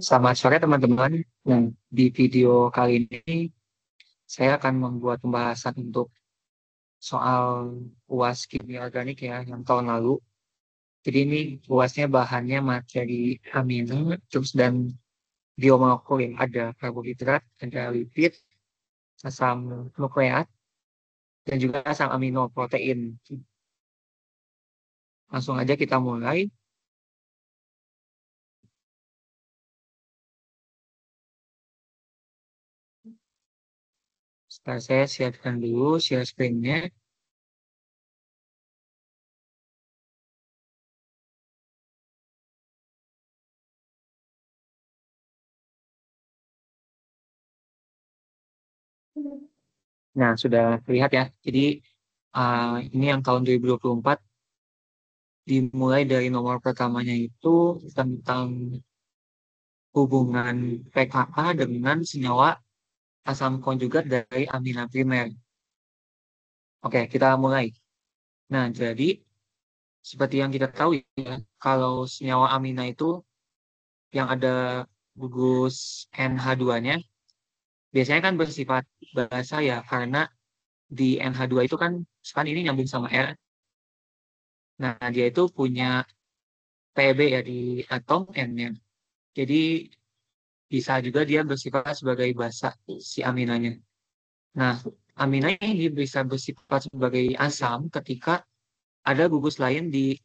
Selamat sore teman-teman. Nah, di video kali ini saya akan membuat pembahasan untuk soal UAS kimia organik ya yang tahun lalu. Jadi ini UASnya bahannya materi amino terus dan biomolekul yang ada karbohidrat, ada lipid, asam nukleat, dan juga asam amino protein. Langsung aja kita mulai. Setelah saya siapkan dulu share screen-nya. Nah, sudah terlihat ya. Jadi ini yang tahun 2024 dimulai dari nomor pertamanya itu tentang hubungan pKa dengan senyawa asam konjugat dari amina primer. Oke, kita mulai. Nah, jadi seperti yang kita tahu ya, kalau senyawa amina itu yang ada gugus NH2-nya, biasanya kan bersifat basa ya, karena di NH2 itu kan ini nyambung sama R. Nah, dia itu punya Pb ya di atom N-nya. Jadi bisa juga dia bersifat sebagai basa si aminanya. Nah, amina ini bisa bersifat sebagai asam ketika ada gugus lain di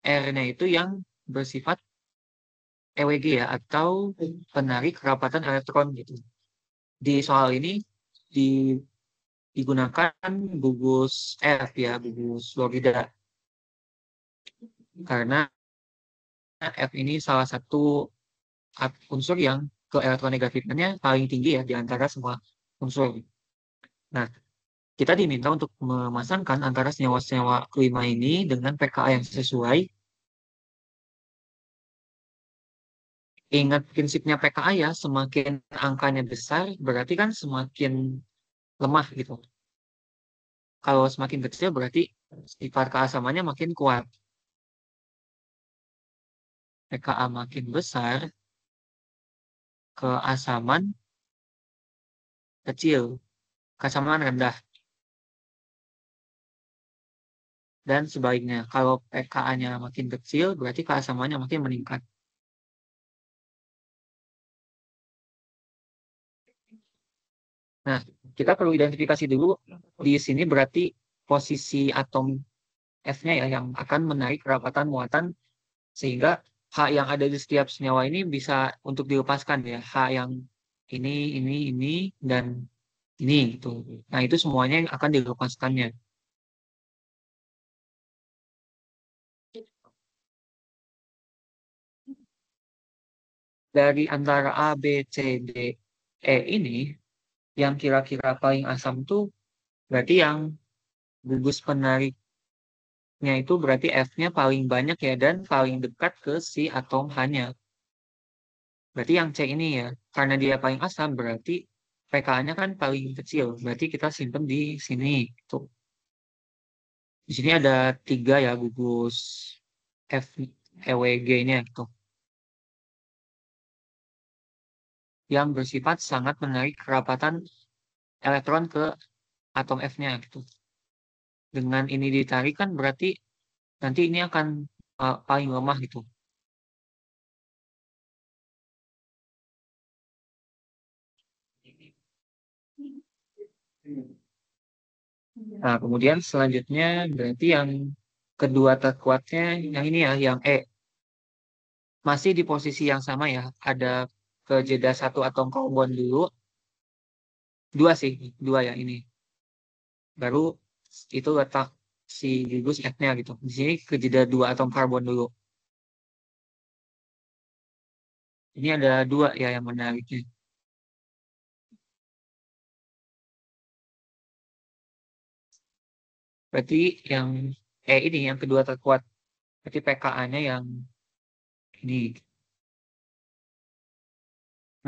R-nya itu yang bersifat EWG ya, atau penarik kerapatan elektron gitu. Di soal ini di- digunakan gugus F ya, gugus fluorida. Karena F ini salah satu unsur yang ke elektronegatifnya paling tinggi ya di antara semua unsur. Nah, kita diminta untuk memasangkan antara senyawa-senyawa kelima ini dengan pKa yang sesuai. Ingat prinsipnya pKa ya, semakin angkanya besar berarti kan semakin lemah gitu. Kalau semakin kecil berarti sifat keasamannya makin kuat. pKa makin besar, keasaman kecil, keasaman rendah. Dan sebaliknya, kalau pKa-nya makin kecil berarti keasamannya makin meningkat. Nah, kita perlu identifikasi dulu di sini berarti posisi atom F-nya ya yang akan menarik kerapatan muatan sehingga H yang ada di setiap senyawa ini bisa untuk dilepaskan ya. H yang ini, dan ini gitu. Nah, itu semuanya yang akan dilepaskannya. Dari antara A, B, C, D, E ini, yang kira-kira paling asam tuh berarti yang gugus penariknya itu berarti F-nya paling banyak ya dan paling dekat ke si atom H-nya. Berarti yang C ini ya, karena dia paling asam berarti pKa-nya kan paling kecil. Berarti kita simpen di sini. Tuh. Di sini ada 3 ya gugus F EWG-nya gitu. Yang bersifat sangat menarik kerapatan elektron ke atom F-nya gitu. Dengan ini ditarik kan berarti nanti ini akan paling lemah gitu. Nah, kemudian selanjutnya berarti yang kedua terkuatnya yang ini ya, yang E. Masih di posisi yang sama ya, ada ke jeda satu atom karbon dulu, dua sih, dua ya ini. Baru itu letak si gugus F-nya gitu. Di sini ke jeda dua atom karbon dulu. Ini ada dua ya yang menariknya. Berarti yang ini yang kedua terkuat. Berarti pKa-nya yang ini.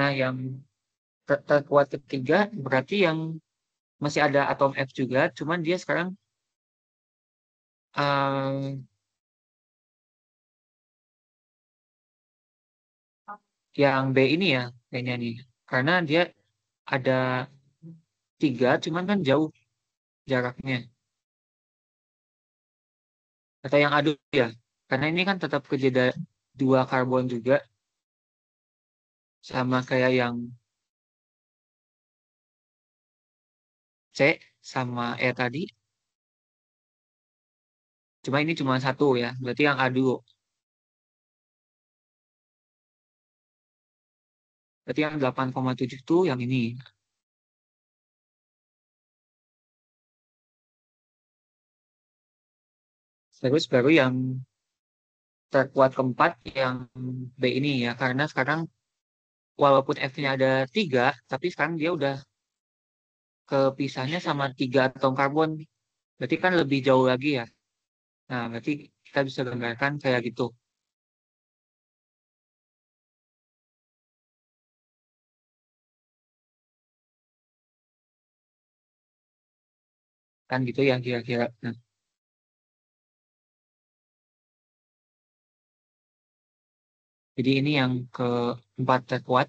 Nah, yang terkuat ketiga berarti yang masih ada atom F juga, cuman dia sekarang eh, yang B ini ya kayaknya nih. Karena dia ada 3, cuman kan jauh jaraknya. Atau yang adu ya. Karena ini kan tetap kejeda 2 karbon juga, sama kayak yang C sama E tadi. Cuma ini cuma satu ya, berarti yang adu. Berarti yang 8,7 tuh yang ini. Terus baru yang terkuat keempat yang B ini ya. Karena sekarang walaupun F-nya ada 3, tapi sekarang dia udah kepisahnya sama 3 atom karbon. Berarti kan lebih jauh lagi ya. Nah, berarti kita bisa gambarkan kayak gitu. Kan gitu ya kira-kira. Nah, jadi ini yang keempat terkuat.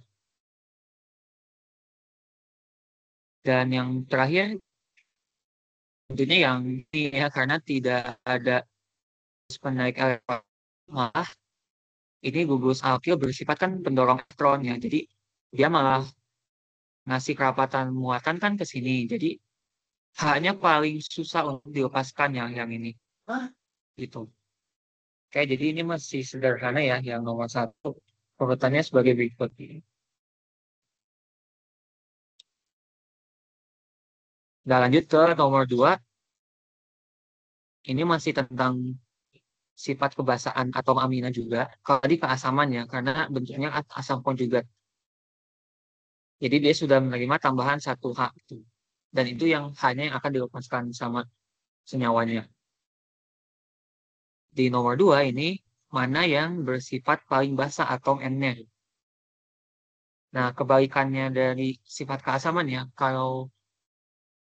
Dan yang terakhir tentunya yang ini ya, karena tidak ada penaik elektron. Malah ini gugus alkil bersifat kan pendorong elektron ya. Jadi dia malah ngasih kerapatan muatan kan ke sini. Jadi hanya paling susah untuk dilepaskan yang ini. Gitu. Oke, jadi ini masih sederhana ya, yang nomor satu. Urutannya sebagai berikut. Nah, lanjut ke nomor dua. Ini masih tentang sifat kebasaan atom amina juga. Kalau tadi keasaman ya, karena bentuknya asam konjugat. Jadi dia sudah menerima tambahan satu H. Gitu. Dan itu yang hanya yang akan dilepaskan sama senyawanya. Di nomor dua ini, mana yang bersifat paling basa atom N-nya. Nah, kebalikannya dari sifat keasaman ya, kalau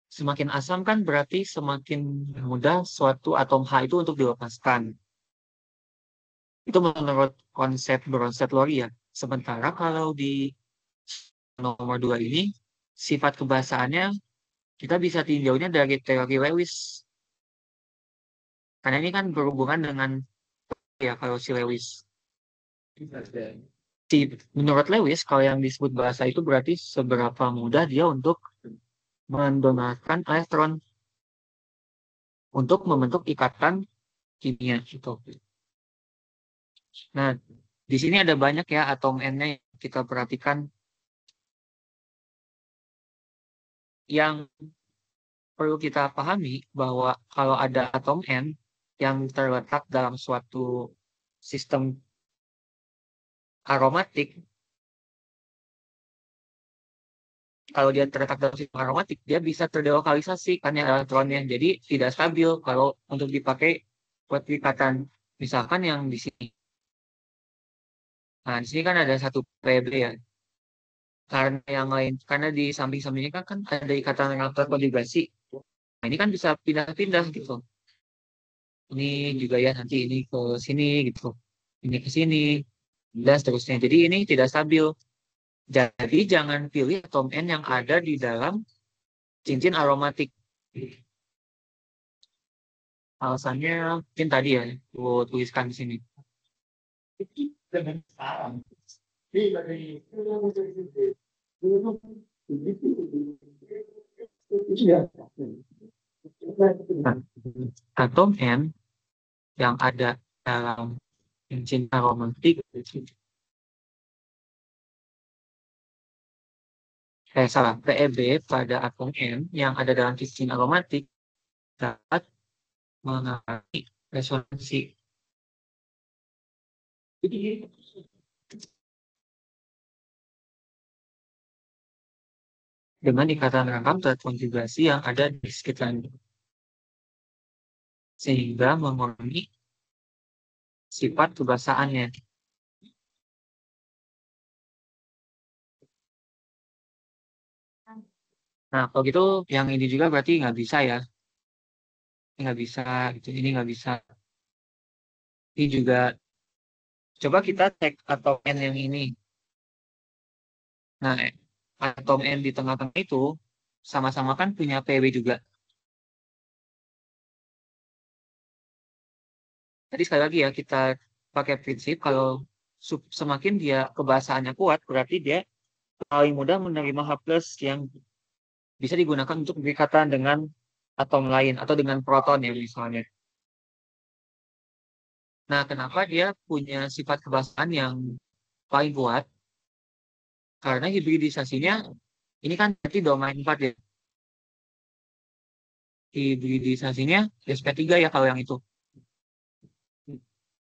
semakin asam kan berarti semakin mudah suatu atom H itu untuk dilepaskan. Itu menurut konsep Bronsted-Lowry ya. Sementara kalau di nomor dua ini, sifat kebasaannya kita bisa tinjaunya dari teori Lewis. Karena ini kan berhubungan dengan ya kalau si Lewis. Menurut Lewis, kalau yang disebut basa itu berarti seberapa mudah dia untuk mendonorkan elektron untuk membentuk ikatan kimia gitu. Nah, di sini ada banyak ya atom N-nya yang kita perhatikan. Yang perlu kita pahami bahwa kalau ada atom N yang terletak dalam suatu sistem aromatik, kalau dia terletak dalam sistem aromatik, dia bisa terdelokalisasi kan ya elektronnya. Jadi tidak stabil kalau untuk dipakai buat ikatan. Misalkan yang di sini. Nah, di sini kan ada satu PB ya. Karena yang lain, karena di samping-sampingnya kan ada ikatan reaktor konjugasi. Nah, ini kan bisa pindah-pindah gitu. Ini juga ya nanti ini ke sini gitu. Ini ke sini dan seterusnya. Jadi ini tidak stabil. Jadi jangan pilih atom N yang ada di dalam cincin aromatik. Alasannya mungkin tadi ya, gue tuliskan di sini. Nah, atom N yang ada dalam cincin aromatik, salah, PEB pada atom N yang ada dalam cincin aromatik dapat mengalami resonansi. Dengan ikatan rangkap terkonjugasi yang ada di sekitarnya. sehingga mengurangi sifat kebasaannya. Nah, kalau gitu yang ini juga berarti nggak bisa ya. Ini nggak bisa, gitu. Ini nggak bisa. Ini juga, coba kita cek atom N yang ini. Nah, atom N di tengah-tengah itu sama-sama kan punya PW juga. Jadi sekali lagi ya, kita pakai prinsip kalau semakin dia kebasaannya kuat, berarti dia paling mudah menerima H plus yang bisa digunakan untuk berikatan dengan atom lain atau dengan proton ya misalnya. Nah, kenapa dia punya sifat kebasaan yang paling kuat? Karena hibridisasinya ini kan berarti domain 4 ya. Hibridisasinya sp3 ya kalau yang itu.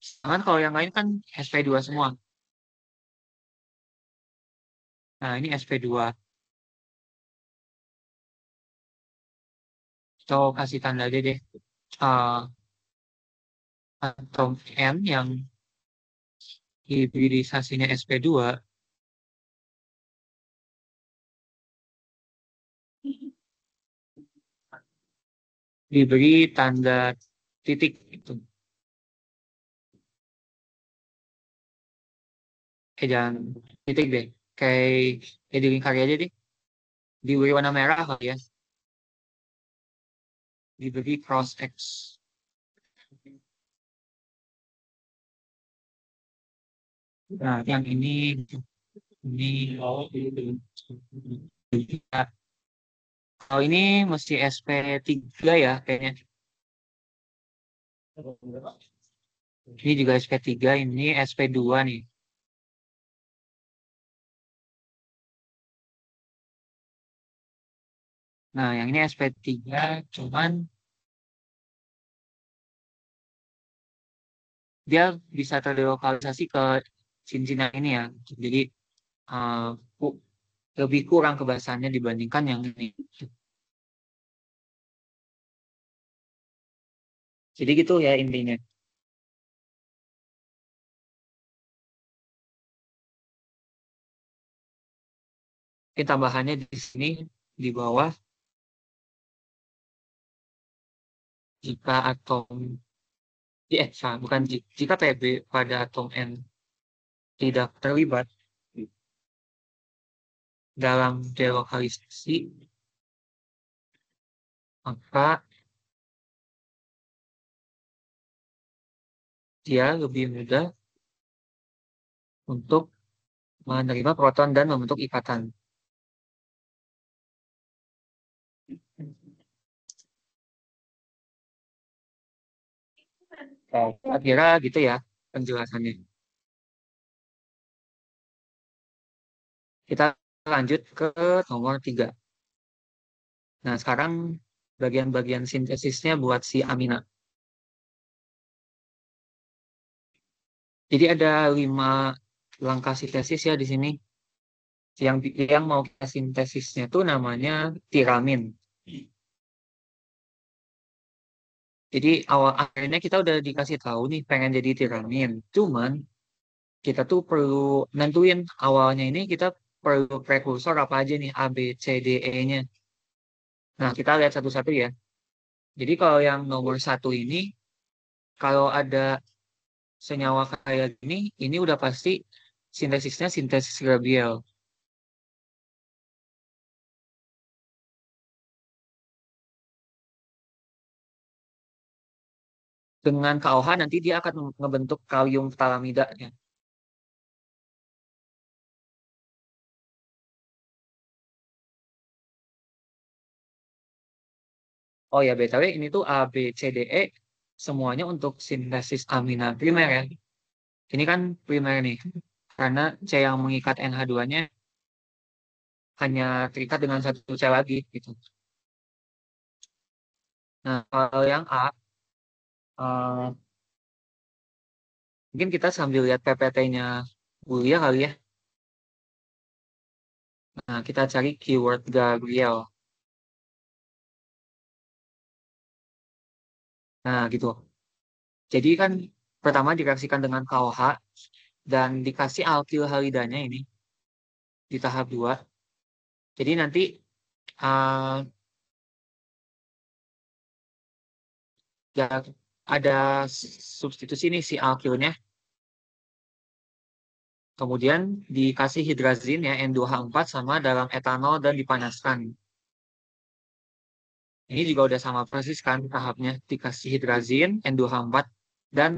Sedangkan kalau yang lain kan sp2 semua. Nah, ini sp2. Kita kasih tanda aja deh. Eh, atom N yang hibridisasinya sp2 diberi tanda titik itu. Jangan titik deh. Kayak di lingkar aja deh. Diberi warna merah kali ya. Diberi cross X. Nah, yang ini kalau ini mesti SP3 ya kayaknya. Ini juga SP3, ini SP2 nih. Nah, yang ini SP3 cuman dia bisa terlokalisasi ke cincin yang ini ya. Jadi uh, ku- lebih kurang kebasahannya dibandingkan yang ini. Jadi gitu ya intinya. Ini tambahannya di sini di bawah jika atom bukan jika Pb pada atom N tidak terlibat dalam delokalisasi, maka dia lebih mudah untuk menerima proton dan membentuk ikatan. Kira-kira gitu ya penjelasannya. Kita lanjut ke nomor 3. Nah, sekarang bagian-bagian sintesisnya buat si amina. Jadi ada 5 langkah sintesis ya di sini. Yang mau kita sintesisnya tuh namanya tiramin. Jadi awal akhirnya kita udah dikasih tahu nih pengen jadi tiramin. Cuman kita tuh perlu nentuin awalnya ini kita perlu prekursor apa aja nih A, B, C, D, E-nya. Nah, kita lihat satu-satu ya. Jadi kalau yang nomor 1 ini, kalau ada senyawa kayak gini, ini udah pasti sintesisnya sintesis Gabriel. Dengan KOH nanti dia akan ngebentuk kalium phthalamida ya. Oh ya, BTW ini tuh A, B, C, D, E semuanya untuk sintesis amina primer ya. Ini kan primer nih. Karena C yang mengikat NH2-nya hanya terikat dengan satu C lagi gitu. Nah, kalau yang A, mungkin kita sambil lihat PPT-nya Bulia kali ya. Nah, kita cari keyword Gabriel. Nah, gitu. Jadi kan pertama direaksikan dengan KOH dan dikasih alkyl halidanya ini di tahap 2. Jadi nanti uh, ya ada substitusi nih si alkylnya. Kemudian dikasih hidrazin ya N2H4 sama dalam etanol dan dipanaskan. Ini juga udah sama persis kan tahapnya. Dikasih hidrazin N2H4 dan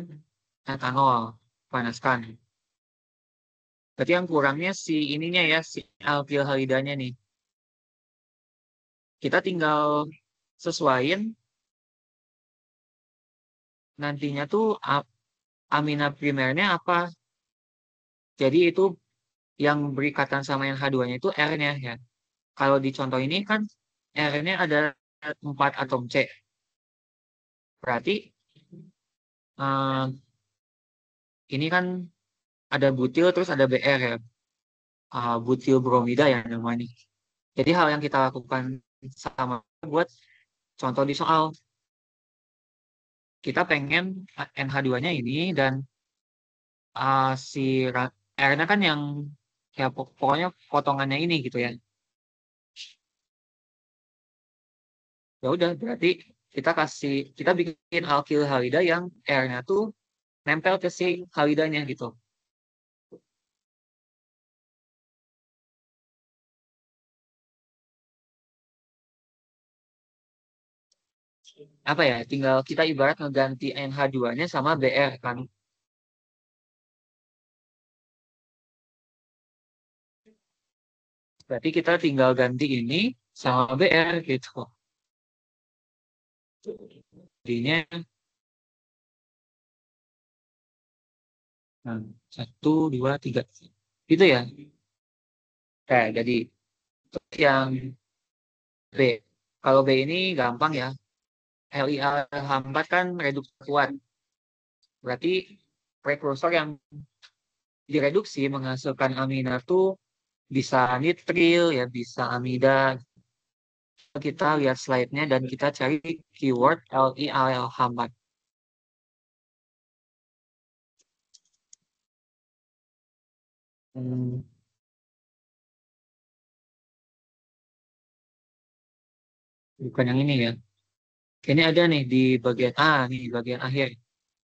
etanol panaskan. Berarti yang kurangnya si ininya ya si alkyl halidanya nih. Kita tinggal sesuaiin nantinya tuh amina primernya apa. Jadi itu yang berikatan sama yang H2-nya itu R-nya ya. Kalau di contoh ini kan R-nya ada 4 atom C. Berarti eh, ini kan ada butil terus ada Br ya. Butil bromida ya namanya. Jadi hal yang kita lakukan sama buat contoh di soal. Kita pengen NH2-nya ini dan si R-nya kan yang ya pokoknya potongannya ini gitu ya. Ya udah berarti kita bikin alkyl halida yang R-nya tuh nempel ke si halidanya gitu. Apa ya? Tinggal kita ibarat ngeganti NH2-nya sama Br kan. Berarti kita tinggal ganti ini sama Br gitu. Jadinya nah, 1, 2, 3. Gitu ya. Jadi terus yang B. Kalau B ini gampang ya. LiA-4 kan reduksi kuat. Berarti prekursor yang direduksi menghasilkan amina tuh bisa nitril ya, bisa amida. Kita lihat slide-nya dan kita cari keyword LiAl4. Hmm, bukan yang ini ya. Ini ada nih di bagian A nih, di bagian akhir.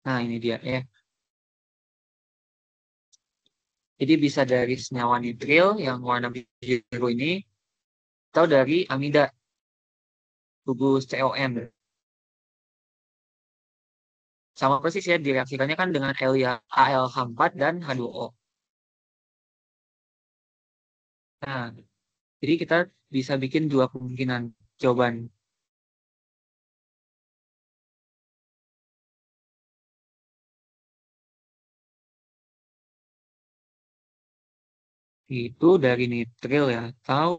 Nah, ini dia ya. Jadi bisa dari senyawa nitril yang warna biru ini atau dari amida gugus COM. Sama persis ya direaksikannya kan dengan AlH4 dan H2O. Nah, jadi kita bisa bikin dua kemungkinan jawaban. Itu dari nitril ya, atau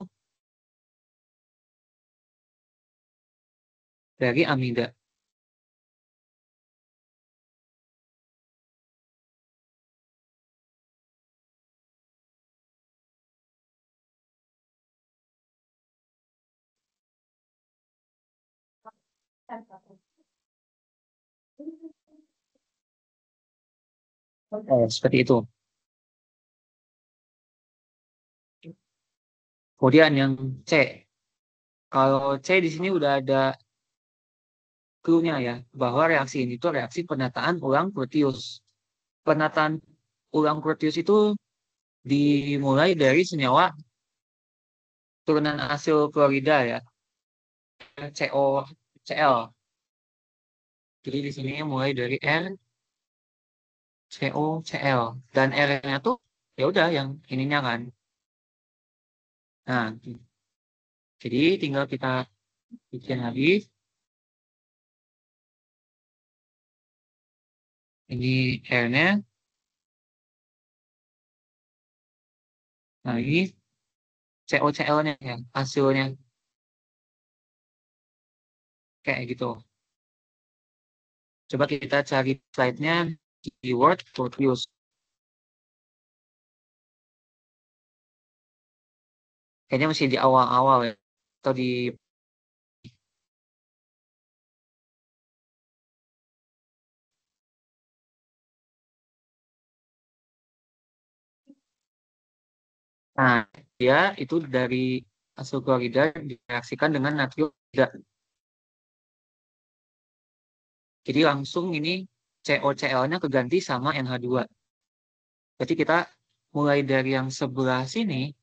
dari amida. Seperti itu. Kemudian yang C. Kalau C di sini udah ada clue-nya ya, bahwa reaksi ini tuh reaksi penataan ulang Proteus. Penataan ulang Proteus itu dimulai dari senyawa turunan asil klorida ya, COCl. Jadi di sini mulai dari RCOCl dan R-nya tuh ya udah yang ininya kan. Nah, jadi tinggal kita bikin lagi. Ini R-nya. Nah, ini COCl-nya ya, hasilnya kayak gitu. Coba kita cari slide-nya keyword Proteus. Kayaknya masih di awal-awal ya. Atau di Nah, dia itu dari asil klorida direaksikan dengan natrium tidak. Jadi langsung ini COCl-nya keganti sama NH2. Berarti kita mulai dari yang sebelah sini,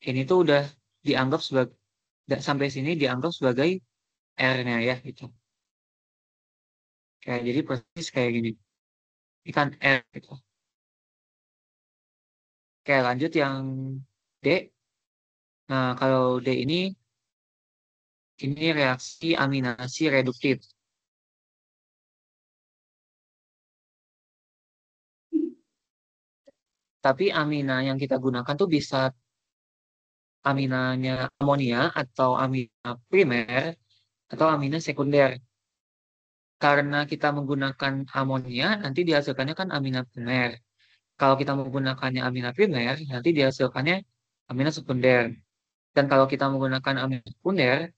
ini tuh udah dianggap sebagai, sampai sini dianggap sebagai R-nya ya gitu. Kayak jadi persis kayak gini. Ini kan R gitu. Oke, lanjut yang D. Nah, kalau D ini reaksi aminasi reduktif. Tapi amina yang kita gunakan tuh bisa aminanya amonia atau amina primer atau amina sekunder. Karena kita menggunakan amonia, nanti dihasilkannya kan amina primer. Kalau kita menggunakannya amina primer, nanti dihasilkannya amina sekunder. Dan kalau kita menggunakan amina sekunder,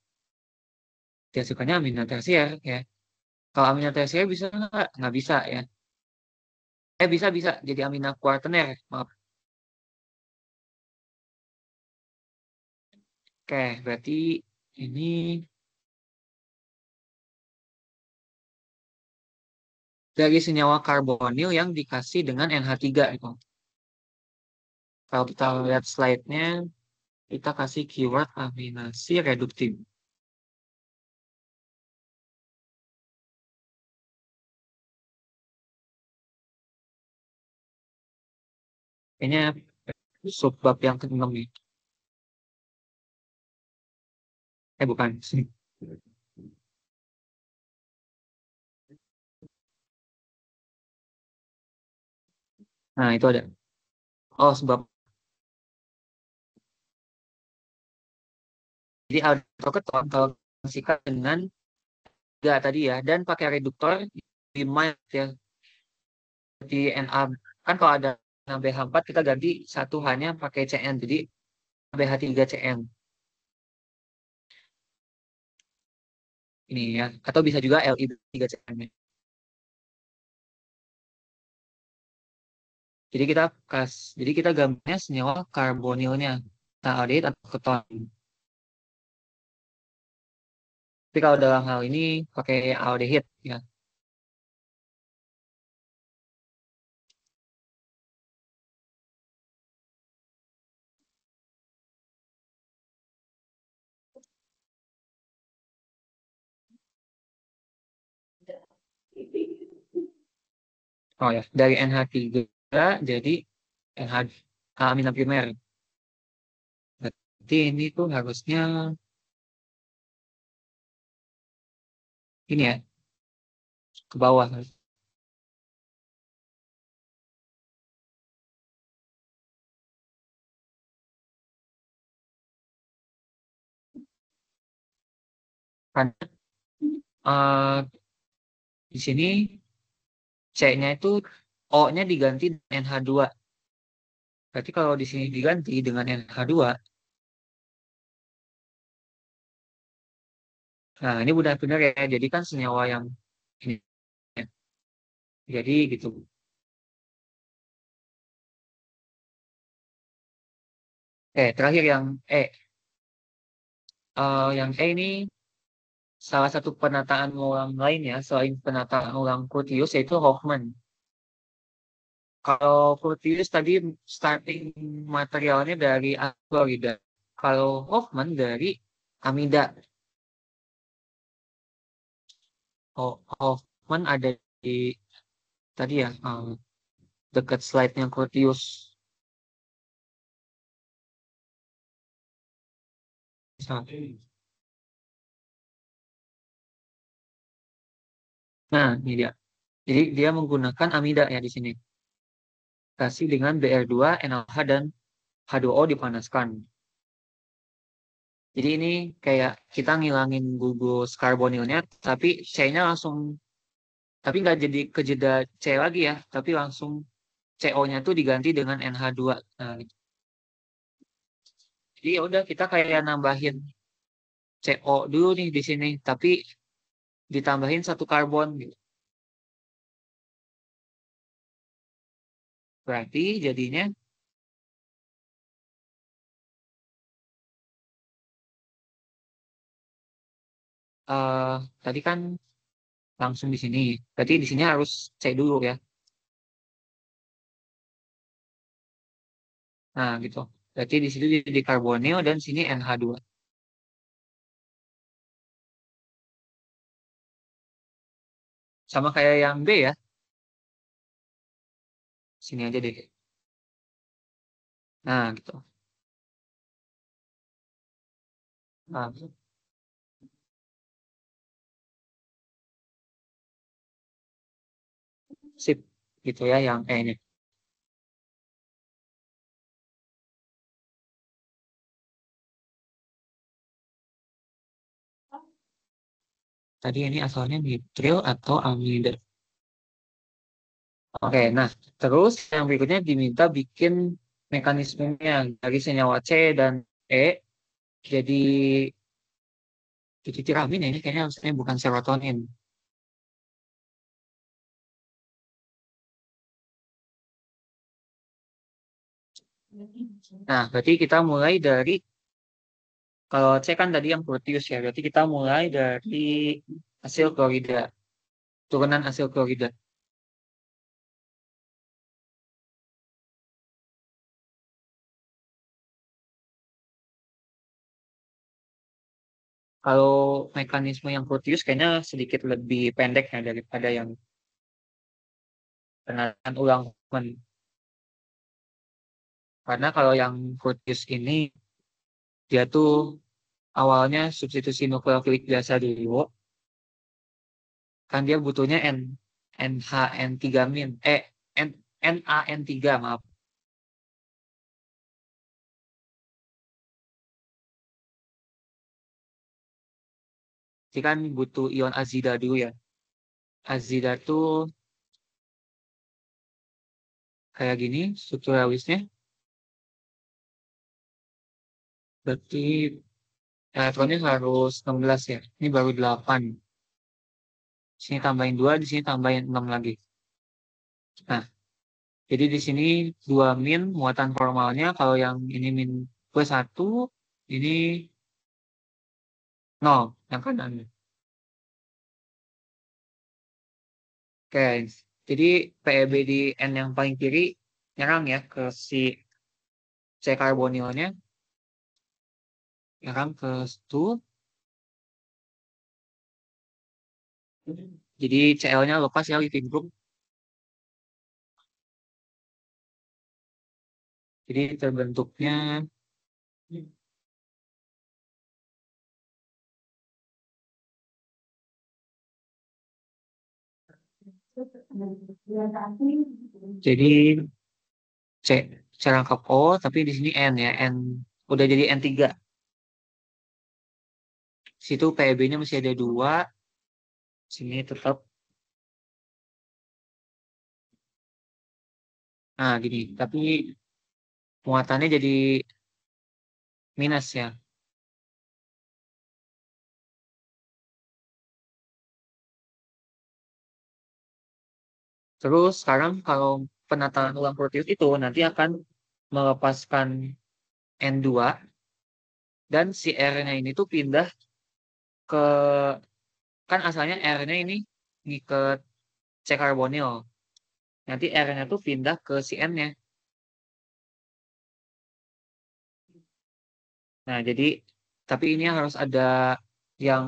dihasilkannya amina tersier ya. Kalau amina tersier bisa nggak? Nggak bisa ya. Bisa jadi amina kuartener. Maaf. Oke, berarti ini dari senyawa karbonil yang dikasih dengan NH3 itu. Kalau kita lihat slide-nya, kita kasih keyword aminasi reduktif. Kayaknya subbab yang ke-6 nih. Bukan. Nah, itu ada. Oh, sebab. Jadi aldoketon kalau dikasihkan dengan 3 tadi ya, dan pakai reduktor di mild ya, di Na. Kan kalau ada BH4 kita ganti satu hanya pakai Cn. Jadi BH3Cn. Ini ya. Atau bisa juga Li3Cn. Jadi kita gambarnya senyawa karbonilnya. Nah, aldehid atau keton. Tapi kalau dalam hal ini pakai aldehid ya. Oh ya, dari NH3 jadi NH amina primer. Berarti ini tuh harusnya ini ya, ke bawah. Kan eh, di sini C-nya itu O-nya diganti dengan NH2. Berarti kalau di sini diganti dengan NH2, nah ini benar-benar ya, jadi kan senyawa yang ini ya. Jadi gitu. Terakhir yang E. Yang E ini salah satu penataan ulang lainnya selain penataan ulang Curtius yaitu Hoffman. Kalau Curtius tadi starting materialnya dari Florida. Kalau Hoffman dari amida. Hoffman ada di tadi ya dekat slide-nya Curtius. Nah, ini dia. Jadi dia menggunakan amida ya di sini. Kasih dengan Br2, NaOH, dan H2O dipanaskan. Jadi ini kayak kita ngilangin gugus karbonilnya, tapi C-nya langsung, tapi nggak jadi kejeda C lagi ya, tapi langsung CO-nya tuh diganti dengan NH2. Nah, gitu. Jadi ya udah kita kayak nambahin CO dulu nih di sini, tapi ditambahin satu karbon gitu. Berarti jadinya tadi kan langsung di sini. Berarti di sini harus C dulu ya. Nah, gitu. Berarti di situ jadi karbonil dan sini NH2. Sama kayak yang B ya. Sini aja deh. Nah, gitu. Nah, sip. Gitu ya yang E ini. Tadi ini asalnya nitril atau amida. Oke, nah terus yang berikutnya diminta bikin mekanismenya dari senyawa C dan E jadi tiramin ya, ini kayaknya harusnya bukan serotonin. Nah, berarti kita mulai dari kalau C kan tadi yang Proteus ya, berarti kita mulai dari asil klorida, turunan asil klorida. Kalau mekanisme yang Proteus kayaknya sedikit lebih pendek ya daripada yang penelitian ulang. Karena kalau yang Proteus ini dia tuh awalnya substitusi nukleofilik biasa dulu, kan dia butuhnya NHN3 min, N, NAN3 maaf. Jadi kan butuh ion azida dulu ya. Azida tuh kayak gini strukturalisnya, berarti elektronnya harus 16 ya. Ini baru 8. Sini tambahin 2, di sini tambahin 6 lagi. Nah, jadi di sini 2 min muatan formalnya, kalau yang ini min plus 1, ini 0 yang kanan. Oke, jadi PEB di N yang paling kiri nyerang ya ke si C karbonilnya, nyerang ke situ. Jadi Cl-nya lepas ya living group. Jadi terbentuknya jadi C C rangkap O tapi di sini N ya, N udah jadi N3. Situ PEB-nya masih ada 2, sini tetap. Nah, gini, tapi muatannya jadi minus ya. Terus sekarang kalau penataan ulang Proteus itu nanti akan melepaskan N2 dan si R-nya ini tuh pindah ke, kan asalnya R-nya ini ngikat C karbonil. Nanti R-nya tuh pindah ke si N-nya. Nah, jadi tapi ini harus ada yang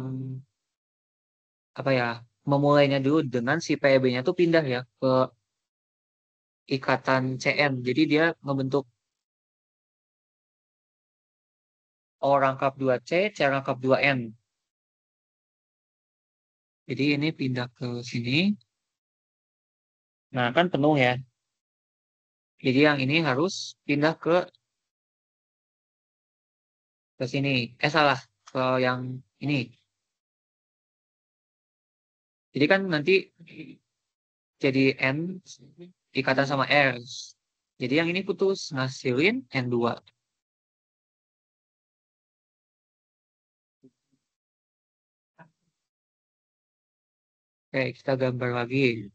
apa ya, memulainya dulu dengan si PEB-nya tuh pindah ya ke ikatan CN. Jadi dia ngebentuk O rangkap 2C, C rangkap 2N. Jadi ini pindah ke sini. Nah, kan penuh ya. Jadi yang ini harus pindah ke sini. Salah. Ke yang ini. Jadi kan nanti jadi N ikatan sama R. Jadi yang ini putus ngasilin N2. Oke, kita gambar lagi.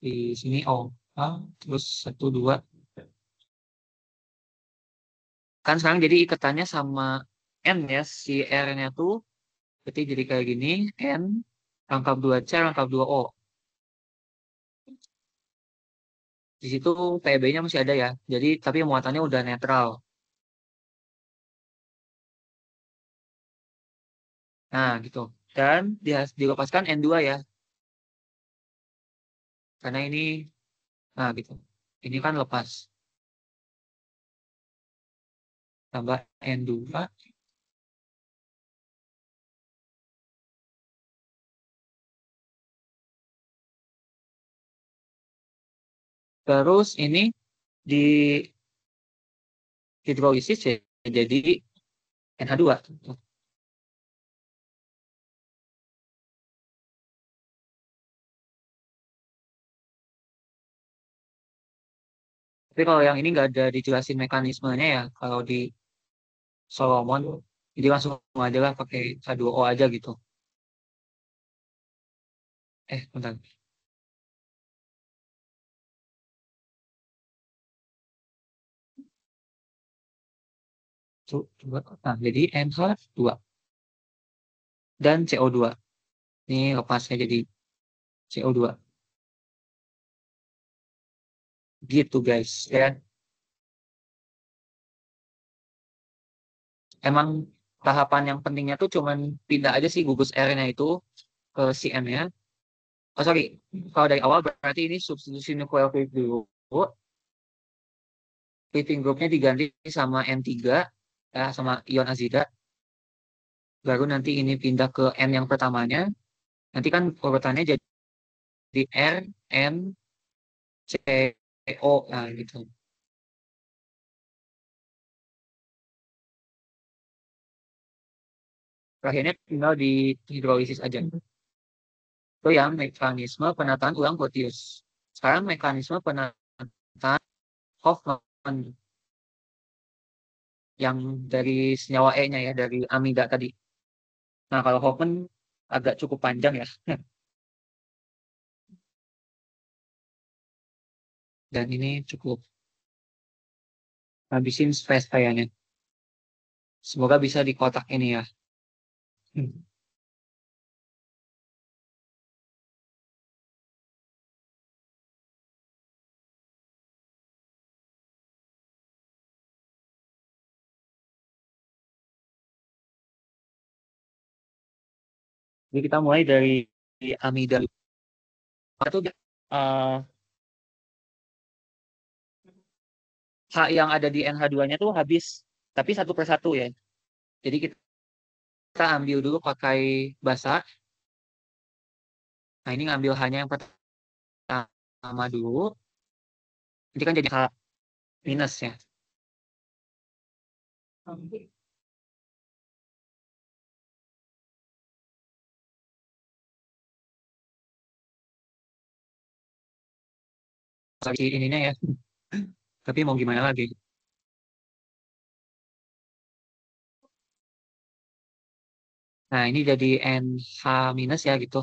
Di sini O. A, terus 1, 2. Kan sekarang jadi ikatannya sama N ya, si R-nya tuh berarti jadi kayak gini, N, rangkap 2C, rangkap 2O. Di situ PB-nya masih ada ya, jadi tapi muatannya udah netral. Nah, gitu. Dan dilepaskan N2 ya, karena ini, nah gitu. Ini kan lepas. Tambah N2. Terus ini di hidrolisis ya, jadi NH2. Tapi kalau yang ini nggak ada dijelasin mekanismenya ya, kalau di Solomon, jadi langsung aja lah pakai H2O aja gitu. Bentar. Coba. Nah, jadi NH2 dan CO2. Ini lepasnya jadi CO2. Gitu guys. Ya, emang tahapan yang pentingnya tuh cuman pindah aja sih gugus R-nya itu ke si N-nya. Oh sorry, kalau dari awal berarti ini substitusi nukleofil dulu. Splitting groupnya diganti sama N3, ya, sama ion azida. Baru nanti ini pindah ke N yang pertamanya. Nanti kan urutannya jadi R, N, C, O. Nah gitu. Terakhirnya tinggal di hidrolisis aja. Itu yang mekanisme penataan ulang Proteus. Sekarang mekanisme penataan Hoffman yang dari senyawa E-nya ya, dari amida tadi. Nah, kalau Hoffman agak cukup panjang ya. Dan ini cukup habisin space kayaknya. Semoga bisa di kotak ini ya. Hmm. Jadi kita mulai dari amida. Itu H yang ada di NH2-nya tuh habis, tapi satu persatu ya. Jadi kita ambil dulu pakai basa. Nah, ini ngambil hanya yang pertama dulu. Nanti kan jadi H minus ya. Lagi ininya ya. Tapi mau gimana lagi? Nah, ini jadi NH minus ya gitu.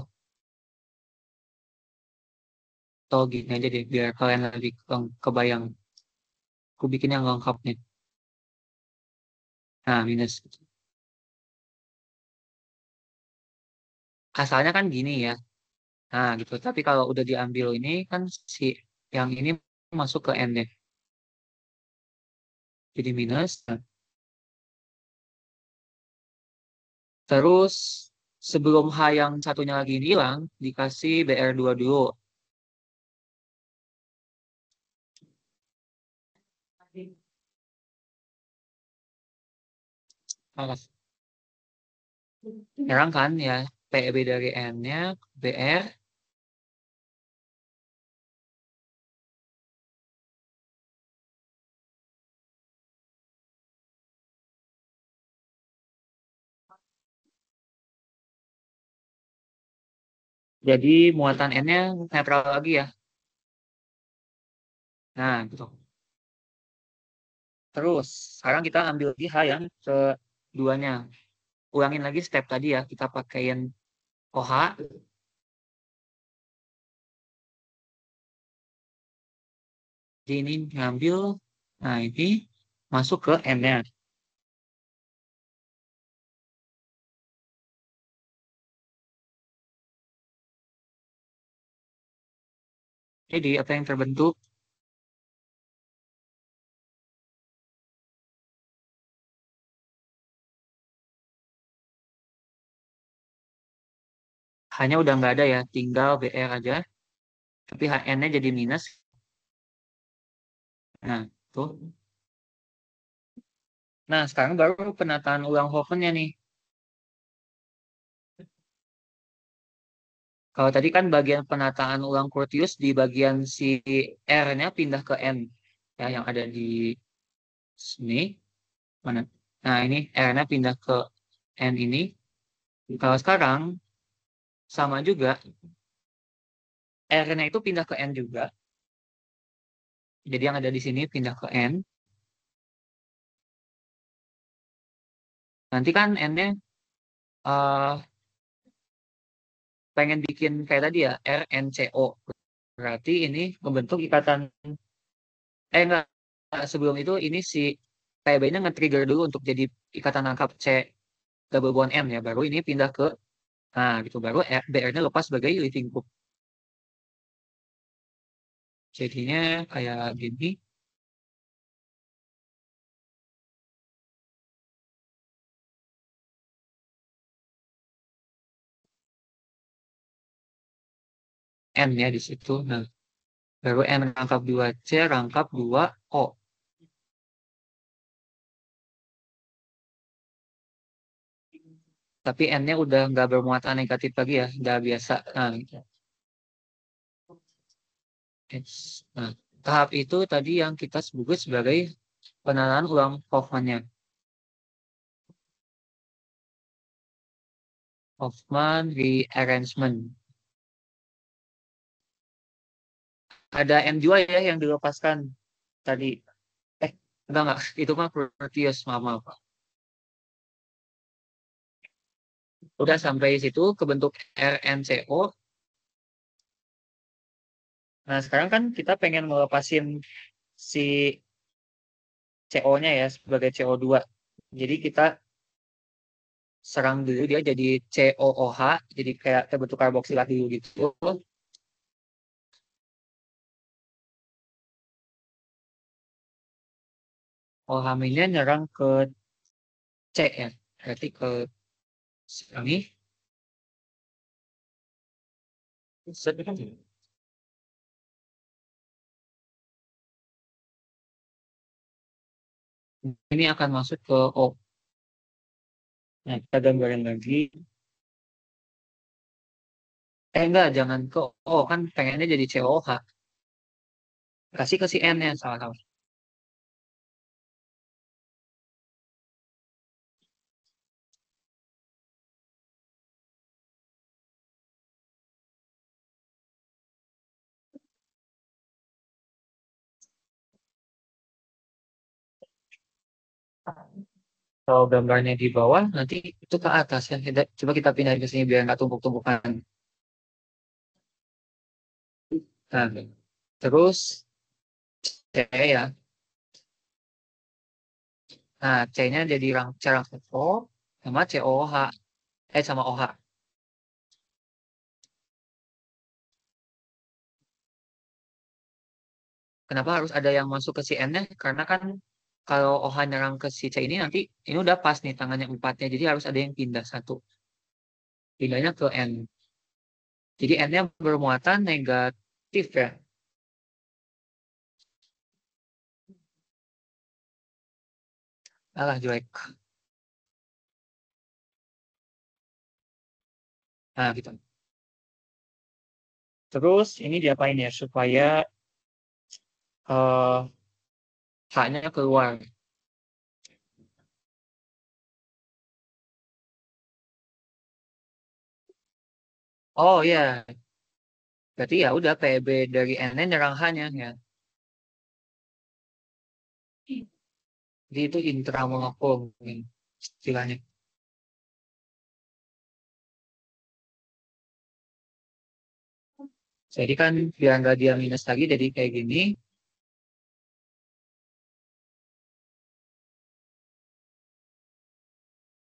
Atau gini aja deh, biar kalian lebih kebayang. Aku bikin yang lengkap nih. Nah, minus. Asalnya kan gini ya. Nah, gitu. Tapi kalau udah diambil ini kan si yang ini masuk ke N ya. Jadi minus. Nah, terus sebelum H yang satunya lagi ini hilang, dikasih BR2 dulu. Nah, sekarang kan ya, PEB dari N-nya, BR, jadi muatan N-nya netral lagi ya. Nah, gitu. Terus, sekarang kita ambil lagi H yang keduanya. Ulangin lagi step tadi ya, kita pakaiin OH. Jadi ini ngambil, nah ini masuk ke N-nya. Jadi apa yang terbentuk? Hanya udah nggak ada ya, tinggal BR aja. Tapi HN-nya jadi minus. Nah, tuh. Nah, sekarang baru penataan ulang Hoffman-nya nih. Kalau tadi kan bagian penataan ulang Curtius di bagian si R-nya pindah ke N. Ya, yang ada di sini. Mana? Nah, ini R-nya pindah ke N ini. Kalau sekarang, sama juga. R-nya itu pindah ke N juga. Jadi yang ada di sini pindah ke N. Nanti kan N-nya pengen bikin kayak tadi ya, RNCO. Berarti ini membentuk ikatan, enggak, sebelum itu ini si PB-nya nge-trigger dulu untuk jadi ikatan angkap C double bond N ya, baru ini pindah ke, nah gitu, baru BR-nya lepas sebagai leaving group. Jadinya kayak gini, N ya di situ. Nah, baru N rangkap 2C, rangkap 2O. Tapi N-nya udah nggak bermuatan negatif lagi ya, udah biasa. Nah, gitu. Nah, tahap itu tadi yang kita sebut sebagai penanaman ulang Hoffman-nya. Hoffman rearrangement. Ada M juga ya yang dilepaskan tadi. Eh, enggak. Itu mah Proteus, maaf, maaf. Udah sampai situ kebentuk RNCO. Nah, sekarang kan kita pengen melepasin si CO-nya ya sebagai CO2. Jadi kita serang dulu dia jadi COOH, jadi kayak terbentuk karboksilat dulu gitu. OH-nya nyerang ke C ya. Berarti ke sini. Ini akan masuk ke O. Nah, kita gambarin lagi. Enggak, jangan ke O. Kan pengennya jadi COH. Kasih ke si N-nya, salah-salah. Kalau gambarnya di bawah, nanti itu ke atas ya. Coba kita pindah ke sini biar nggak tumpuk-tumpukan. Nah, terus C ya. Nah, C-nya jadi carang O sama COH. Sama OH. Kenapa harus ada yang masuk ke si N-nya? Karena kan kalau OH nyerang ke si C ini nanti ini udah pas nih tangannya empatnya. Jadi harus ada yang pindah satu. Pindahnya ke N. Jadi N-nya bermuatan negatif ya. Alah jelek. Nah gitu. Terus ini diapain ya supaya eh H-nya keluar. Oh iya, berarti ya udah PB dari N nyerang H-nya ya. Jadi itu intramolekul istilahnya. Jadi kan biar nggak dia minus lagi jadi kayak gini.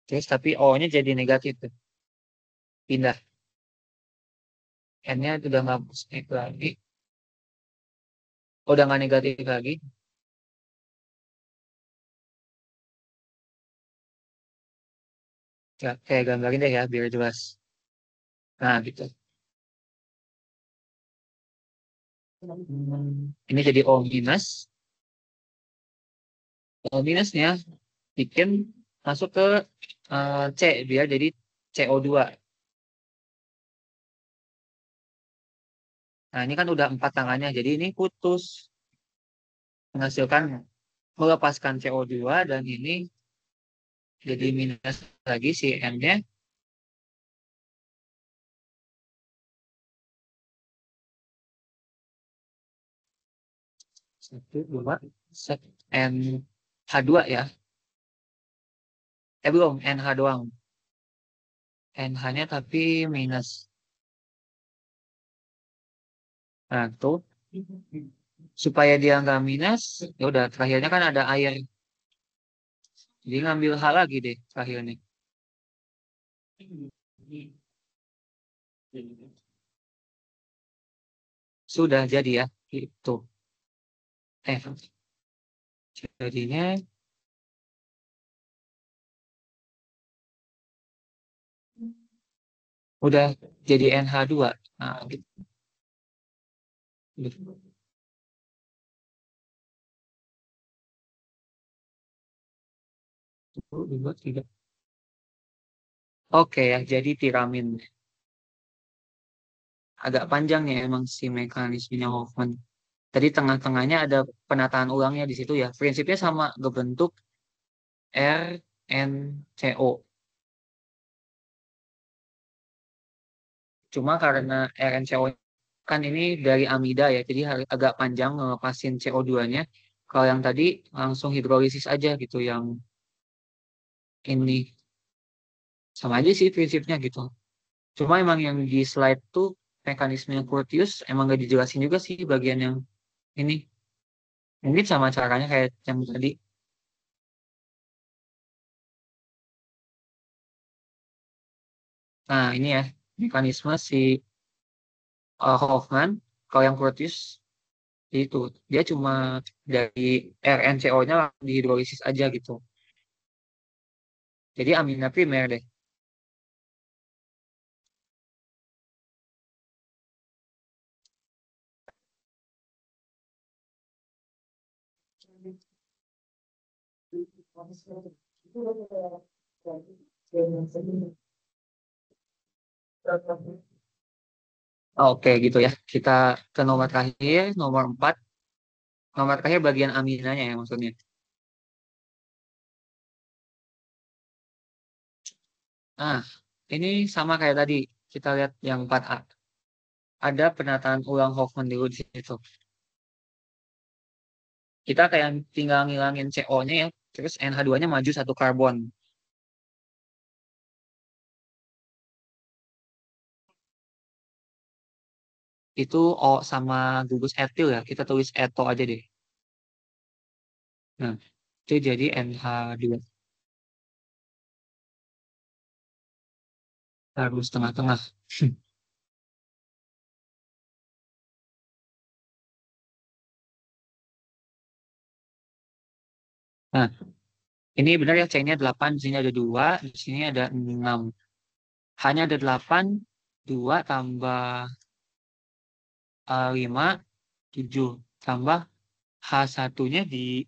Terus tapi O-nya jadi negatif tuh. Pindah. N-nya udah nggak positif lagi. Udah nggak negatif lagi. Ya, kayak gambarin deh ya, biar jelas. Nah, gitu. Ini jadi O minus. O minusnya bikin masuk ke C, biar jadi CO2. Nah, ini kan udah 4 tangannya, jadi ini putus. Menghasilkan, melepaskan CO2, dan ini jadi minus lagi si N-nya. Satu, dua, set, NH2 ya. Belum, NH doang. NH-nya tapi minus. Nah, tuh. Supaya dia nggak minus, ya udah terakhirnya kan ada air. Jadi ngambil H lagi deh terakhirnya. Sudah jadi ya. Itu. Eh, jadinya udah jadi NH2. Nah, gitu. Satu, dua, tiga. Oke ya, jadi tiramin. Agak panjang ya emang si mekanismenya Hoffman. Tadi tengah-tengahnya ada penataan ulangnya di situ ya. Prinsipnya sama, berbentuk RNCO. Cuma karena RNCO kan ini dari amida ya, jadi agak panjang ngelepasin CO2-nya. Kalau yang tadi langsung hidrolisis aja gitu, yang ini sama aja sih prinsipnya gitu. Cuma emang yang di slide tuh mekanisme Curtius emang gak dijelasin juga sih bagian yang ini. Mungkin sama caranya kayak yang tadi. Nah ini ya mekanisme si Hoffman. Kalau yang Curtius itu dia cuma dari RNCO-nya langsung dihidrolisis aja gitu. Jadi amina primer deh. Oke gitu ya. Kita ke nomor terakhir, nomor 4. Nomor terakhir bagian aminanya ya maksudnya. Nah, ini sama kayak tadi. Kita lihat yang 4A. Ada penataan ulang Hoffman dulu di situ. Kita kayak tinggal ngilangin CO-nya ya. Terus NH2-nya maju satu karbon. Itu O sama gugus etil ya. Kita tulis eto aja deh. Nah, itu jadi NH2. Harus tengah-tengah. Nah, ini benar ya C-nya 8, di sini ada 2, di sini ada 6. Hanya ada 8, 2 tambah 5, 7. Tambah H1-nya di...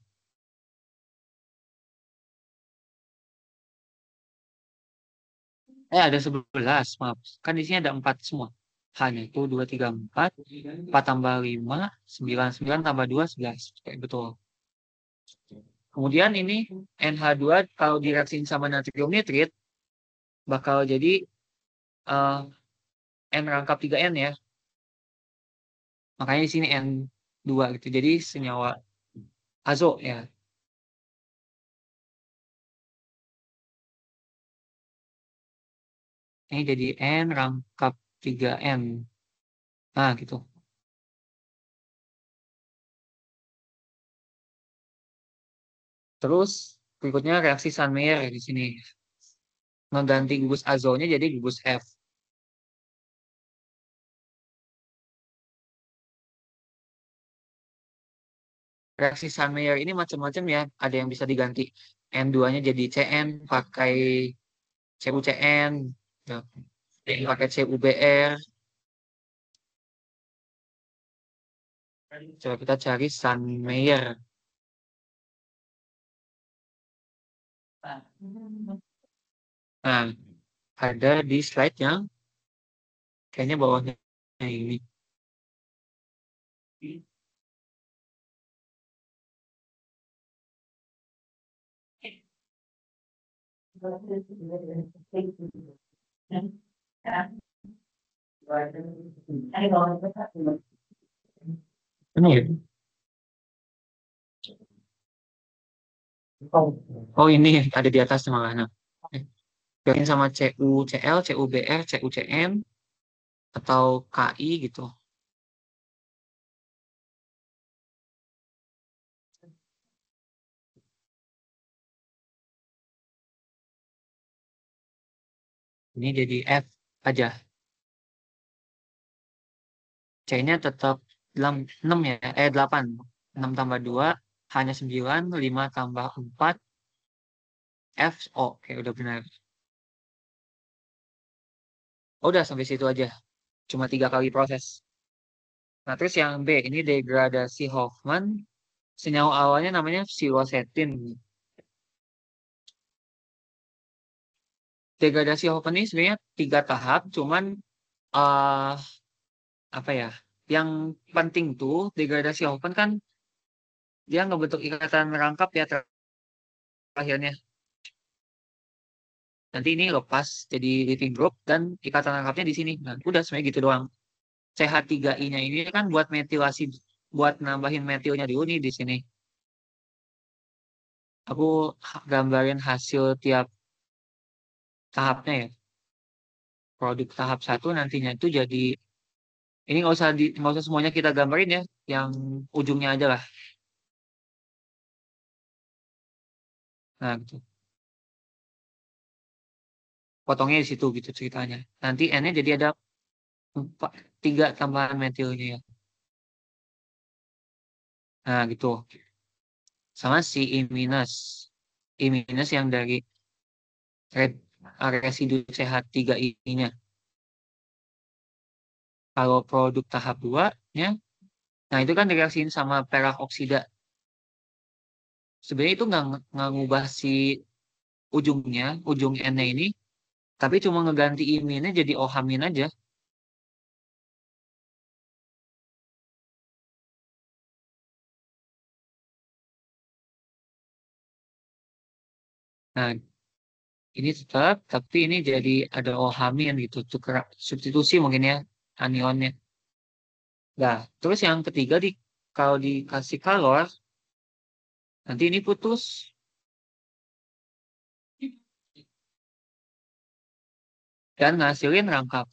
ada 11, maaf. Kan di sini ada 4 semua. Hanya itu 2, 3, 4. 4 tambah 5, 9, 9 tambah 2, 11. Oke, betul. Kemudian ini NH2 kalau direaksiin sama natrium nitrit, bakal jadi eh, N rangkap 3N ya. Makanya di sini N2 gitu. Jadi senyawa azo ya. Ini jadi N rangkap 3N. Nah, gitu. Terus berikutnya reaksi Sunmeyer di sini. Mengganti gugus azonya jadi gugus F. reaksi Sunmeyer ini macam-macam ya. Ada yang bisa diganti N2-nya jadi CN pakai CuCN, ya, pakai CuBr. Coba kita cari Sunmeyer. Nah, ada di slide yang kayaknya bawahnya ini. Ini ya? Oh ini ada di atas malah. Nah, gabungin sama CuCl, CuBr, CuCN atau Ki gitu. Ini jadi F aja. C-nya tetap 6 ya, 8. 6 tambah 2 hanya 9, 5 tambah 4 F. Oh, oke udah benar. Oh, udah sampai situ aja. Cuma 3 kali proses. Nah, terus yang B, ini degradasi Hoffman. Senyawa awalnya namanya psilosetin. Degradasi Hoffman ini sebenarnya 3 tahap, cuman eh apa ya? Yang penting tuh degradasi Hoffman kan dia ngebentuk ikatan rangkap ya terakhirnya. Nanti ini lepas jadi living group dan ikatan rangkapnya di sini. Nah, udah sebenarnya gitu doang. CH3I-nya ini kan buat metilasi, buat nambahin metilnya dulu nih di sini. Aku gambarin hasil tiap tahapnya ya. Produk tahap 1 nantinya itu jadi ini nggak usah semuanya kita gambarin ya, yang ujungnya aja lah. Nah, gitu. Potongnya di situ gitu ceritanya. Nanti N-nya jadi ada 3 tambahan metilnya ya. Nah, gitu. Sama si I minus. I minus yang dari red- residu CH3I-nya. Kalau produk tahap 2-nya, nah itu kan direaksiin sama perak oksida. Sebenarnya itu nggak ngubah si ujung N-nya ini, tapi cuma ngeganti iminnya jadi OH- aja. Nah, ini tetap, tapi ini jadi ada OH- gitu, tuker substitusi mungkin ya anionnya. Nah, terus yang ketiga kalau dikasih kalor, nanti ini putus dan ngasilin rangkap.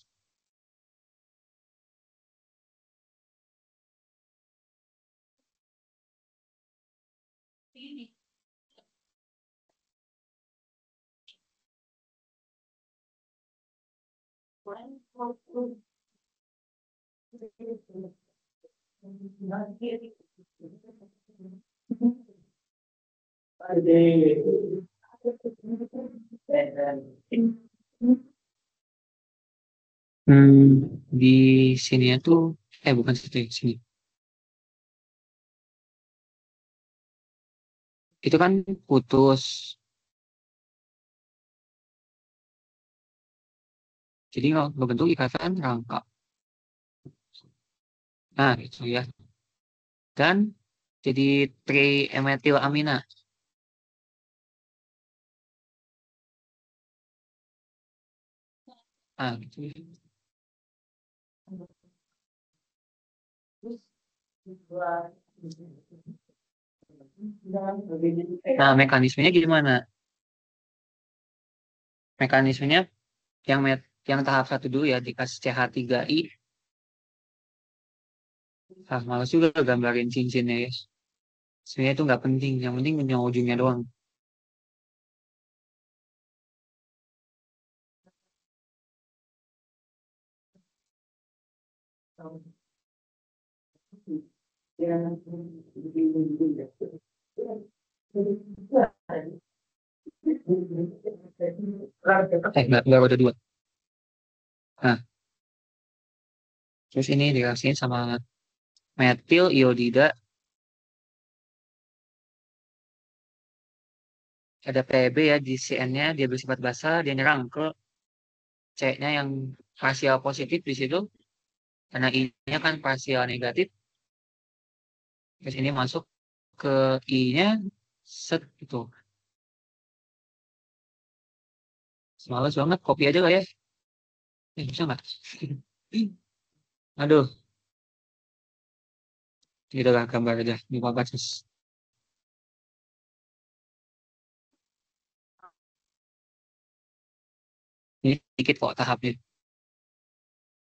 Di sini tuh, bukan situ ya, sini. Itu kan putus, jadi nggak bentuk ikatan rangkap. Nah, itu ya. Dan jadi triemetilamina. Nah, gitu ya. Nah, mekanismenya gimana? Mekanismenya yang yang tahap 1 dulu ya, dikasih CH3I. Ah, males juga gambarin cincinnya ya. Sebenarnya itu nggak penting, yang penting yang ujungnya doang. Baru ada dua. Nah, terus ini dikasihin sama metil iodida, ada Pb ya di CN-nya, dia bersifat basa, dia nyerang ke C-nya yang partial positif di situ, karena I-nya kan partial negatif, terus ini masuk ke I-nya, set gitu. Males banget, kopi aja lah ya. Bisa nggak? Aduh, gitu lah gambar aja, lupa bagus. Ini sedikit kok tahapnya,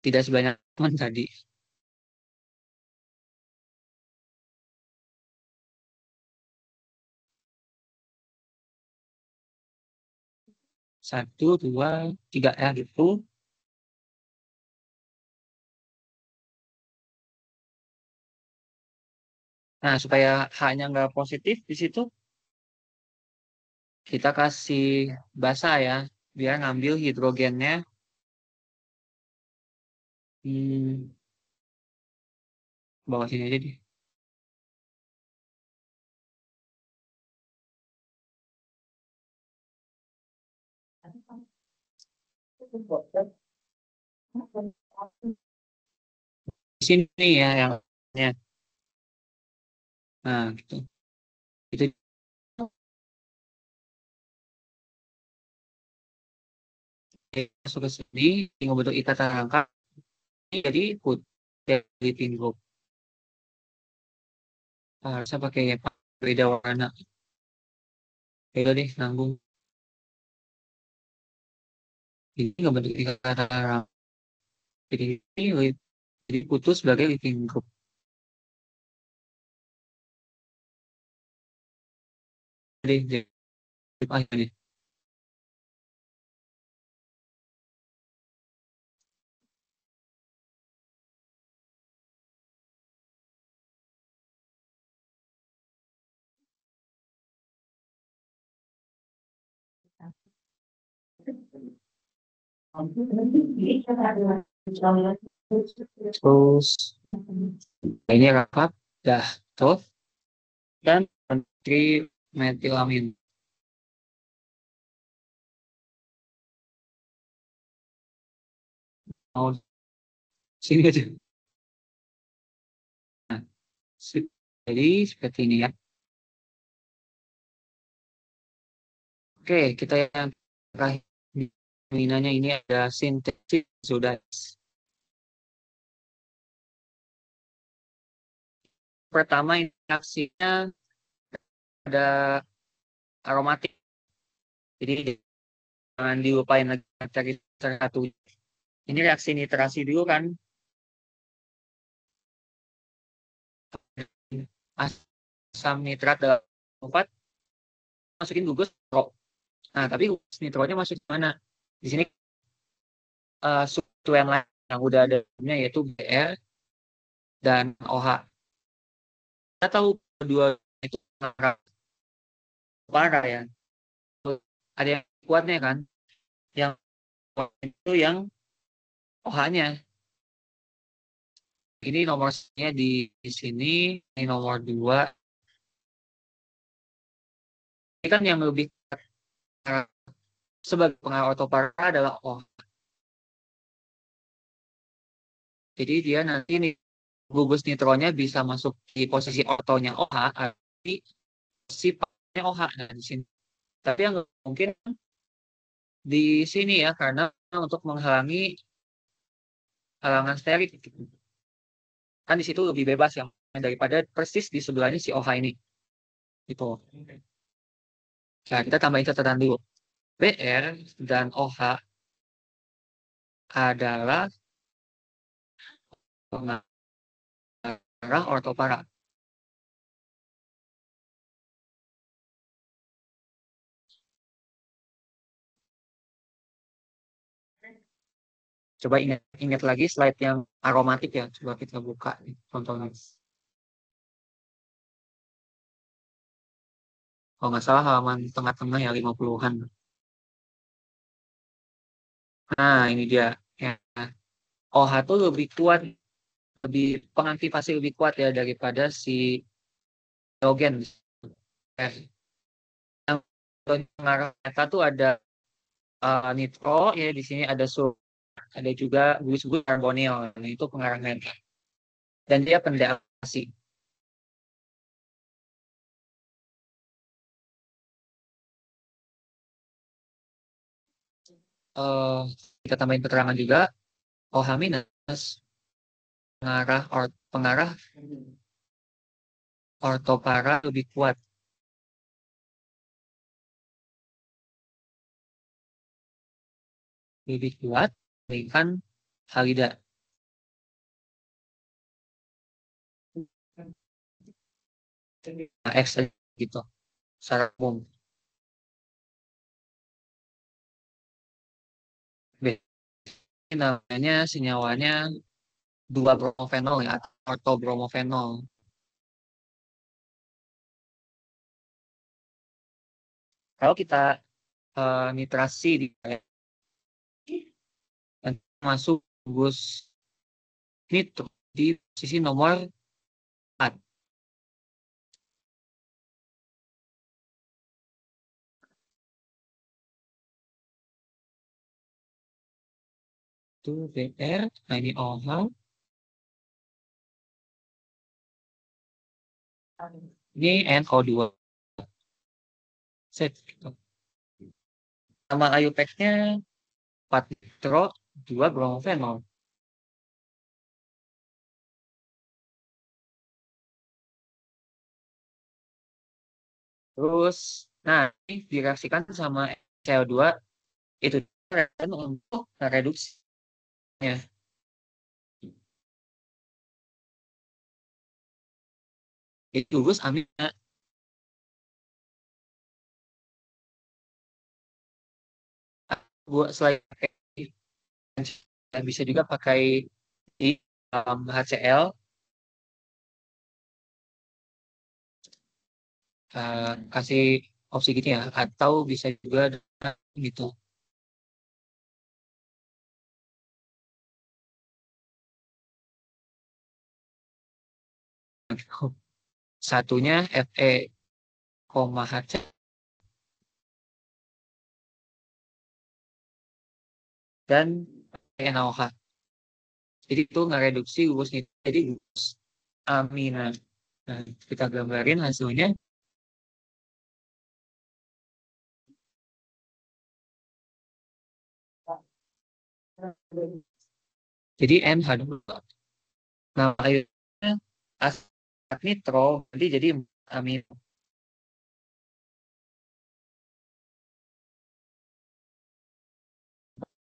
tidak sebanyak teman tadi. Satu, dua, tiga ya gitu. Nah, supaya H-nya nggak positif di situ, kita kasih basa ya, biar ngambil hidrogennya. Hmm, bawah sini aja deh. Di sini ya yang ya. Nah, gitu. Itu masuk ke sini, tinggal bentuk ikatan rangka. Ini jadi putih living group. Harusnya pakai beda warna. Beda deh, nanggung. Ini nggak bentuk ikatan rangka. Jadi ini jadi putus sebagai living group. Jadi aja. Terus ini rapat, dah tuh, dan menteri metilamin. Mau sini aja. Nah, jadi seperti ini ya. Oke, kita yang terakhir minanya ini ada sintesis sudah. Pertama interaksinya ada aromatik. Jadi jangan dilupain lagi cari satu. Ini reaksi nitrasi dulu kan. Asam nitrat dalam 4 masukin gugus nitro. Nah, tapi gugus nitronya masuk di mana? Di sini substituen lain yang udah ada yaitu Br dan OH. Kita tahu kedua itu parah ya. Ada yang kuatnya kan, yang kuat itu yang OH-nya. Ini nomornya di sini, ini nomor 2. Ini kan yang lebih sebagai pengaruh otopara adalah OH. Jadi dia nanti nih gugus nitronya bisa masuk di posisi ortonya OH, di posisi paknya OH nah, di sini. Tapi yang mungkin di sini ya karena untuk menghalangi halangan sterik gitu. Kan di situ lebih bebas yang daripada persis di sebelahnya si OH ini. Gitu. Nah, kita tambahin catatan dulu. Br dan OH adalah pengarah ortopara. Coba ingat lagi slide yang aromatik ya. Coba kita buka nih, contohnya. Kalau nggak salah halaman tengah-tengah ya 50-an. Nah, ini dia. Ya. OH tuh lebih kuat, lebih pengaktifasi lebih kuat ya daripada si halogen. Eh, Yang pengarah meta tuh ada nitro, ya di sini ada sulfur, ada juga gugus-gugus karbonil. Nah, itu pengarah meta. Dan dia pendeakrasi. eh kita tambahin keterangan juga, OH minus pengarah ortopara lebih kuat, dibandingkan halida. Nah, X gitu, secara umum. Ini namanya senyawanya 2-bromofenol ya, atau ortobromofenol. Kalau kita nitrasi di masuk gugus nitro di posisi nomor 4. Itu BR, nah ini OH, ini NO2. Set, gitu. Sama IUPAC-nya 4 nitro, 2 bromofenol. Terus, nah ini direaksikan sama CO2, itu untuk reduksinya. Itu gugus amina. Buat selain pakai, dan bisa juga pakai di HCl, kasih opsi gitu ya, atau bisa juga dengan gitu. Satunya Fe, HC dan NaOH. Jadi itu ngereduksi gugus nitrat jadi gugus amina. Nah, kita gambarin hasilnya. Jadi NH2. Nah, akhirnya asat nitro jadi amino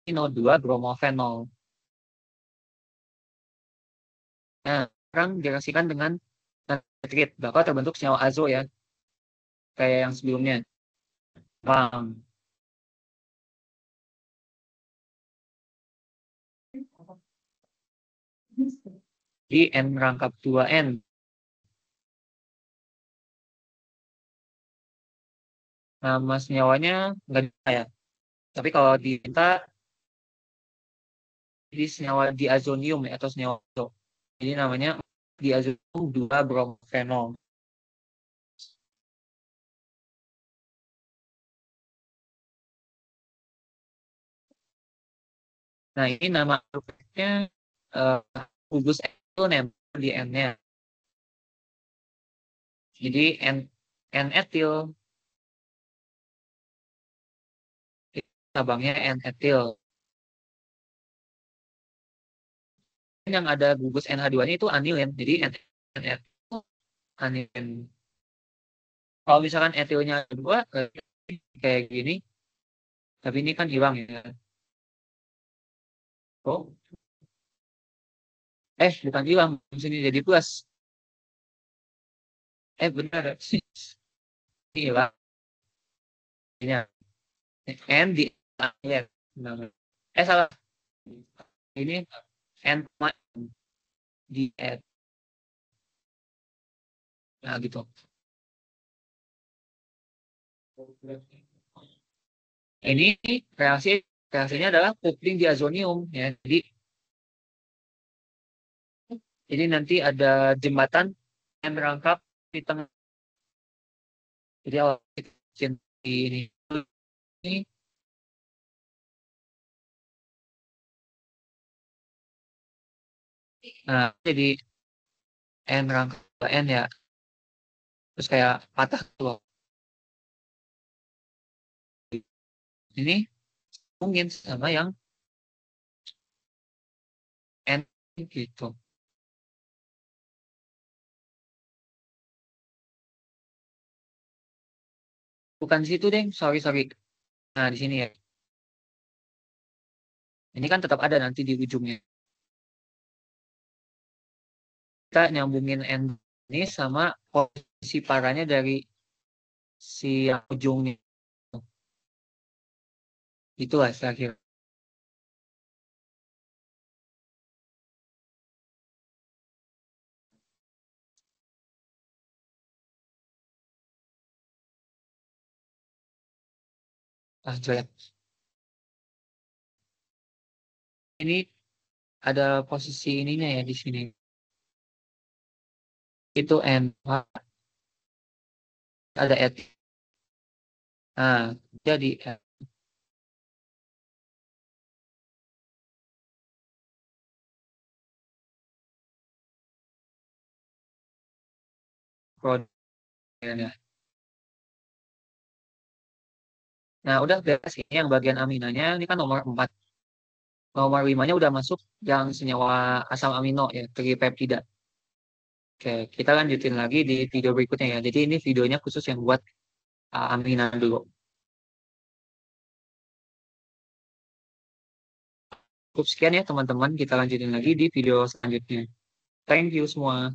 NO2 bromofenol. Nah, sekarang direaksikan dengan nitrit, bakal terbentuk senyawa azo ya, kayak yang sebelumnya. Bang. Di N rangkap 2N. Nama senyawanya nggak bisa ya. Tapi kalau diminta, di senyawa diazonium ya, atau senyawa azo. Jadi namanya diazonium 2 bromofenol. Nah, ini nama grupnya gugus itu nempel di N-nya. Jadi N-etil, cabangnya N-etil. Yang ada gugus NH2-nya itu anilen. Jadi N-etil anilen. Kalau misalkan etilnya dua kayak gini, tapi ini kan hilang ya. Oh, bukan hilang, di sini jadi plus. Benar, hilang. Ini N di anilen. Salah. Ini N di N. Nah, gitu. Ini reaksinya adalah coupling diazonium ya. Jadi nanti ada jembatan yang merangkap di tengah. Jadi awal ini nah jadi N merangkap ke N ya. Terus kayak patah tuh. Ini mungkin sama yang N gitu. Bukan di situ deh, sorry sorry. Nah di sini ya. Ini kan tetap ada nanti di ujungnya. Kita nyambungin N ini sama posisi parahnya dari si yang ujungnya. Itulah saya kira. Ah, jelek. Ini ada posisi ininya ya di sini. Itu N. Wah, ada at. Nah, jadi prod ya. Nah, udah beres ini yang bagian aminanya. Ini kan nomor 4. Nomor 5-nya udah masuk yang senyawa asam amino ya, tripeptida. Oke, kita lanjutin lagi di video berikutnya ya. Jadi ini videonya khusus yang buat aminan dulu. Cukup sekian ya teman-teman. Kita lanjutin lagi di video selanjutnya. Thank you semua.